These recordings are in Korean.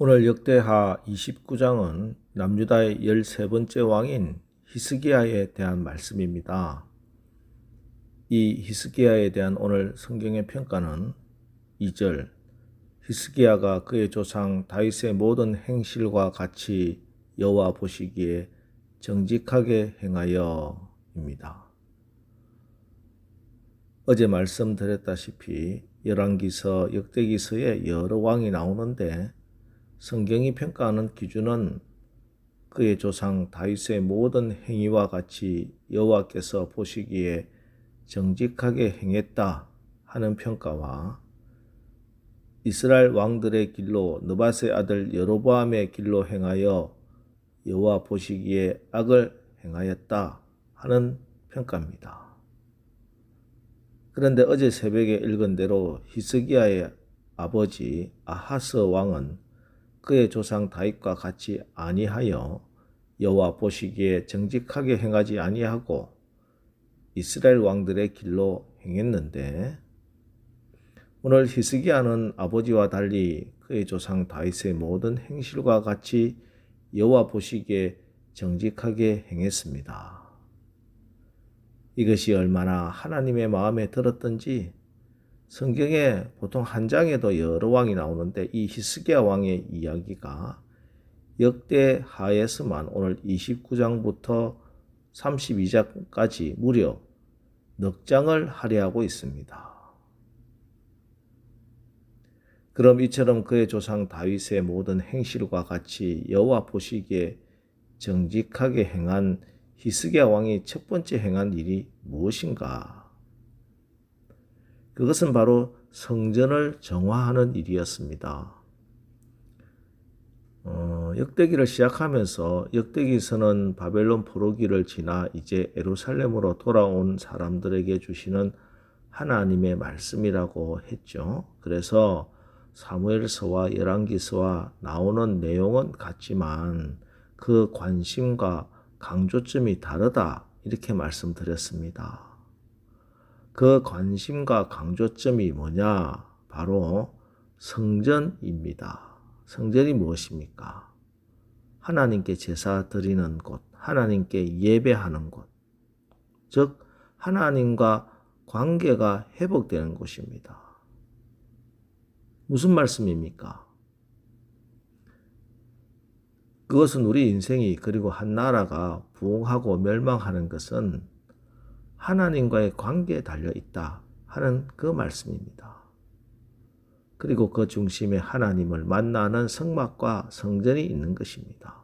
오늘 역대하 29장은 남유다의 13번째 왕인 히스기야에 대한 말씀입니다. 이 히스기야에 대한 오늘 성경의 평가는 2절, 히스기야가 그의 조상 다윗의 모든 행실과 같이 여호와 보시기에 정직하게 행하여입니다. 어제 말씀드렸다시피 열왕기서, 역대기서에 여러 왕이 나오는데 성경이 평가하는 기준은 그의 조상 다윗의 모든 행위와 같이 여호와께서 보시기에 정직하게 행했다 하는 평가와 이스라엘 왕들의 길로 느밧의 아들 여로보암의 길로 행하여 여호와 보시기에 악을 행하였다 하는 평가입니다. 그런데 어제 새벽에 읽은 대로 히스기야의 아버지 아하스 왕은 그의 조상 다윗과 같이 아니하여 여호와 보시기에 정직하게 행하지 아니하고 이스라엘 왕들의 길로 행했는데, 오늘 히스기야는 아버지와 달리 그의 조상 다윗의 모든 행실과 같이 여호와 보시기에 정직하게 행했습니다. 이것이 얼마나 하나님의 마음에 들었던지 성경에 보통 한 장에도 여러 왕이 나오는데 이 히스기야 왕의 이야기가 역대하에서만 오늘 29장부터 32장까지 무려 넉 장을 할애하고 있습니다. 그럼 이처럼 그의 조상 다윗의 모든 행실과 같이 여호와 보시기에 정직하게 행한 히스기야 왕이 첫 번째 행한 일이 무엇인가? 그것은 바로 성전을 정화하는 일이었습니다. 역대기를 시작하면서 역대기서는 바벨론 포로기를 지나 이제 예루살렘으로 돌아온 사람들에게 주시는 하나님의 말씀이라고 했죠. 그래서 사무엘서와 열왕기서와 나오는 내용은 같지만 그 관심과 강조점이 다르다 이렇게 말씀드렸습니다. 그 관심과 강조점이 뭐냐? 바로 성전입니다. 성전이 무엇입니까? 하나님께 제사 드리는 곳, 하나님께 예배하는 곳, 즉 하나님과 관계가 회복되는 곳입니다. 무슨 말씀입니까? 그것은 우리 인생이, 그리고 한 나라가 부흥하고 멸망하는 것은 하나님과의 관계에 달려 있다 하는 그 말씀입니다. 그리고 그 중심에 하나님을 만나는 성막과 성전이 있는 것입니다.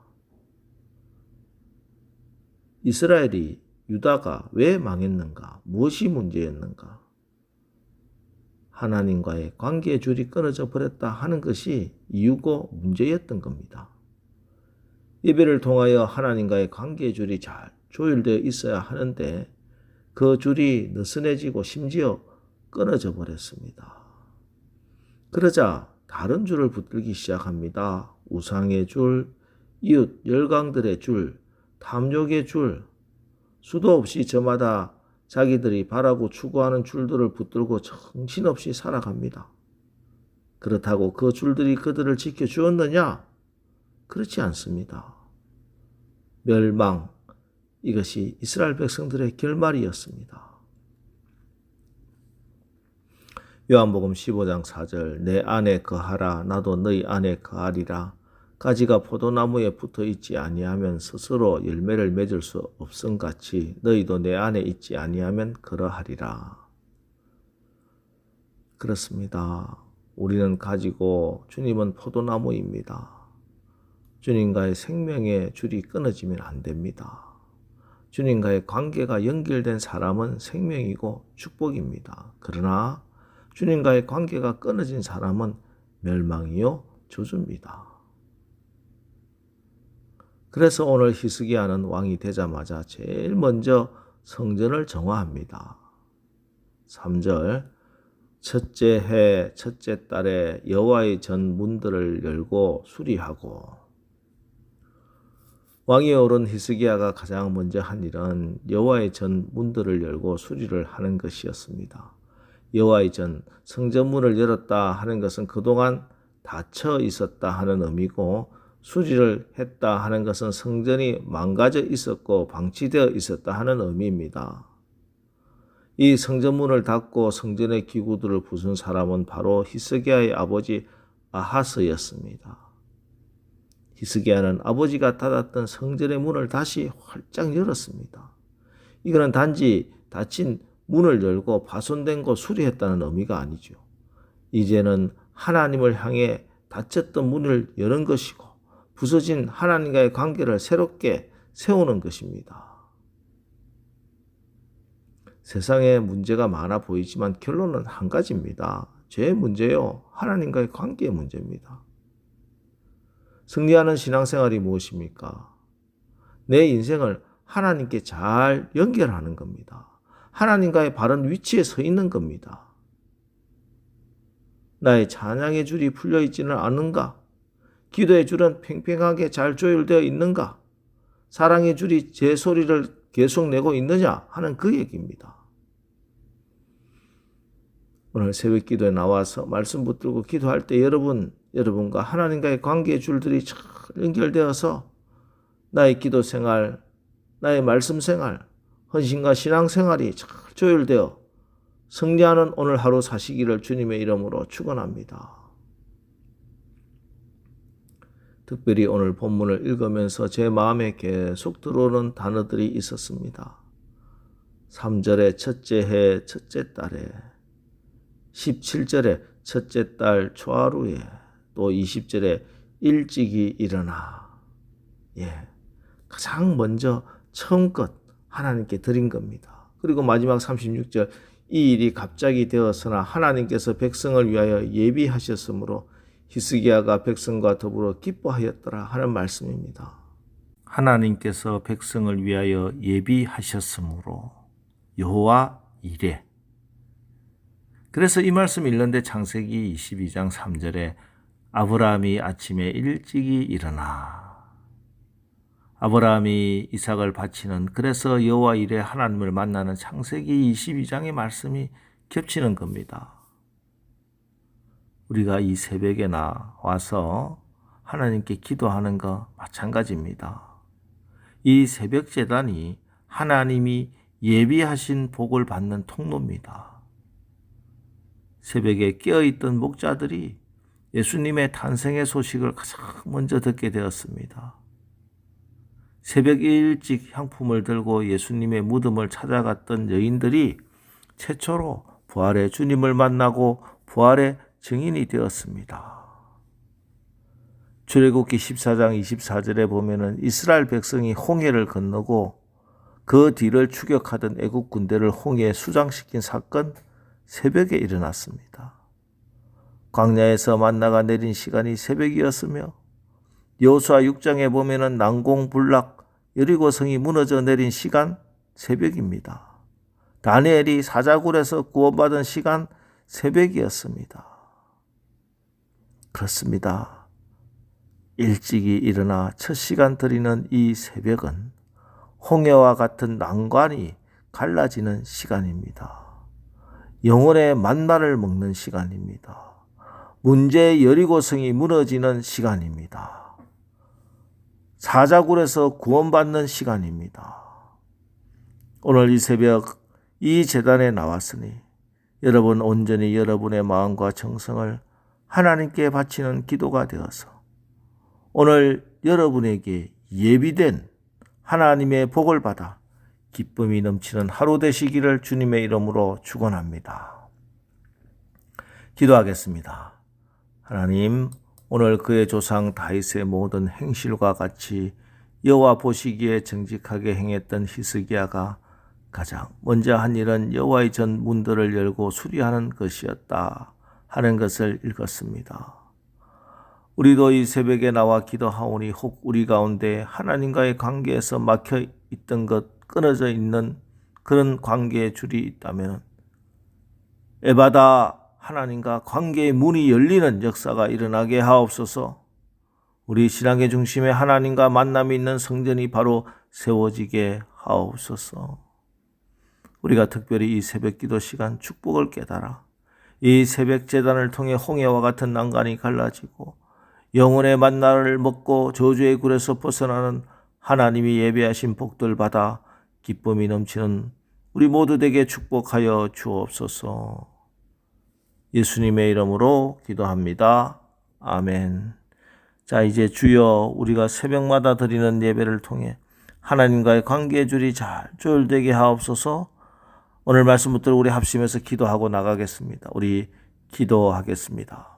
이스라엘이, 유다가 왜 망했는가? 무엇이 문제였는가? 하나님과의 관계의 줄이 끊어져 버렸다 하는 것이 이유고 문제였던 겁니다. 예배를 통하여 하나님과의 관계의 줄이 잘 조율되어 있어야 하는데 그 줄이 느슨해지고 심지어 끊어져 버렸습니다. 그러자 다른 줄을 붙들기 시작합니다. 우상의 줄, 이웃 열강들의 줄, 탐욕의 줄, 수도 없이 저마다 자기들이 바라고 추구하는 줄들을 붙들고 정신없이 살아갑니다. 그렇다고 그 줄들이 그들을 지켜주었느냐? 그렇지 않습니다. 멸망, 이것이 이스라엘 백성들의 결말이었습니다. 요한복음 15장 4절, 내 안에 거하라, 나도 너희 안에 거하리라. 가지가 포도나무에 붙어 있지 아니하면 스스로 열매를 맺을 수 없음같이 너희도 내 안에 있지 아니하면 그러하리라. 그렇습니다. 우리는 가지고 주님은 포도나무입니다. 주님과의 생명의 줄이 끊어지면 안 됩니다. 주님과의 관계가 연결된 사람은 생명이고 축복입니다. 그러나 주님과의 관계가 끊어진 사람은 멸망이요 저주입니다. 그래서 오늘 히스기야는 왕이 되자마자 제일 먼저 성전을 정화합니다. 3절, 첫째 해 첫째 달에 여호와의 전 문들을 열고 수리하고. 왕이 오른 히스기야가 가장 먼저 한 일은 여호와의 전 문들을 열고 수리를 하는 것이었습니다. 여호와의 전 성전문을 열었다 하는 것은 그동안 닫혀 있었다 하는 의미고, 수리를 했다 하는 것은 성전이 망가져 있었고 방치되어 있었다 하는 의미입니다. 이 성전문을 닫고 성전의 기구들을 부순 사람은 바로 히스기야의 아버지 아하스였습니다. 히스기야는 아버지가 닫았던 성전의 문을 다시 활짝 열었습니다. 이거는 단지 닫힌 문을 열고 파손된 거 수리했다는 의미가 아니죠. 이제는 하나님을 향해 닫혔던 문을 여는 것이고 부서진 하나님과의 관계를 새롭게 세우는 것입니다. 세상에 문제가 많아 보이지만 결론은 한 가지입니다. 죄의 문제요, 하나님과의 관계의 문제입니다. 승리하는 신앙생활이 무엇입니까? 내 인생을 하나님께 잘 연결하는 겁니다. 하나님과의 바른 위치에 서 있는 겁니다. 나의 찬양의 줄이 풀려 있지는 않은가? 기도의 줄은 팽팽하게 잘 조율되어 있는가? 사랑의 줄이 제 소리를 계속 내고 있느냐 하는 그 얘기입니다. 오늘 새벽 기도에 나와서 말씀 붙들고 기도할 때 여러분과 하나님과의 관계의 줄들이 잘 연결되어서 나의 기도 생활, 나의 말씀 생활, 헌신과 신앙 생활이 잘 조율되어 승리하는 오늘 하루 사시기를 주님의 이름으로 축원합니다. 특별히 오늘 본문을 읽으면서 제 마음에 계속 들어오는 단어들이 있었습니다. 3절에 첫째 해 첫째 달에, 17절에 첫째 달 초하루에, 또 20절에 일찍이 일어나. 가장 먼저 처음껏 하나님께 드린 겁니다. 그리고 마지막 36절, 이 일이 갑자기 되었으나 하나님께서 백성을 위하여 예비하셨으므로 히스기야가 백성과 더불어 기뻐하였더라 하는 말씀입니다. 하나님께서 백성을 위하여 예비하셨으므로 여호와 이레. 그래서 이 말씀 읽는데 창세기 22장 3절에 아브라함이 아침에 일찍이 일어나. 아브라함이 이삭을 바치는, 그래서 여호와 이레 하나님을 만나는 창세기 22장의 말씀이 겹치는 겁니다. 우리가 이 새벽에 나와서 하나님께 기도하는 거 마찬가지입니다. 이 새벽 제단이 하나님이 예비하신 복을 받는 통로입니다. 새벽에 깨어있던 목자들이 예수님의 탄생의 소식을 가장 먼저 듣게 되었습니다. 새벽 일찍 향품을 들고 예수님의 무덤을 찾아갔던 여인들이 최초로 부활의 주님을 만나고 부활의 증인이 되었습니다. 출애굽기 14장 24절에 보면은 이스라엘 백성이 홍해를 건너고 그 뒤를 추격하던 애국 군대를 홍해에 수장시킨 사건, 새벽에 일어났습니다. 광야에서 만나가 내린 시간이 새벽이었으며 여호수아 6장에 보면은 난공불락 여리고성이 무너져 내린 시간, 새벽입니다. 다니엘이 사자굴에서 구원받은 시간, 새벽이었습니다. 그렇습니다. 일찍이 일어나 첫 시간 드리는 이 새벽은 홍해와 같은 난관이 갈라지는 시간입니다. 영혼의 만나를 먹는 시간입니다. 문제의 여리고성이 무너지는 시간입니다. 사자굴에서 구원받는 시간입니다. 오늘 이 새벽 이 제단에 나왔으니 여러분 온전히 여러분의 마음과 정성을 하나님께 바치는 기도가 되어서 오늘 여러분에게 예비된 하나님의 복을 받아 기쁨이 넘치는 하루 되시기를 주님의 이름으로 축원합니다. 기도하겠습니다. 하나님, 오늘 그의 조상 다윗의 모든 행실과 같이 여호와 보시기에 정직하게 행했던 히스기야가 가장 먼저 한 일은 여호와의 전 문들을 열고 수리하는 것이었다 하는 것을 읽었습니다. 우리도 이 새벽에 나와 기도하오니 혹 우리 가운데 하나님과의 관계에서 막혀 있던 것, 끊어져 있는 그런 관계의 줄이 있다면 에바다 하나님과 관계의 문이 열리는 역사가 일어나게 하옵소서. 우리 신앙의 중심에 하나님과 만남이 있는 성전이 바로 세워지게 하옵소서. 우리가 특별히 이 새벽 기도 시간 축복을 깨달아 이 새벽 제단을 통해 홍해와 같은 난간이 갈라지고 영혼의 만나를 먹고 저주의 굴에서 벗어나는 하나님이 예배하신 복들 받아 기쁨이 넘치는 우리 모두에게 축복하여 주옵소서. 예수님의 이름으로 기도합니다. 아멘. 자, 이제 주여, 우리가 새벽마다 드리는 예배를 통해 하나님과의 관계의 줄이 잘 조율되게 하옵소서. 오늘 말씀 붙들고 우리 합심해서 기도하고 나가겠습니다. 우리 기도하겠습니다.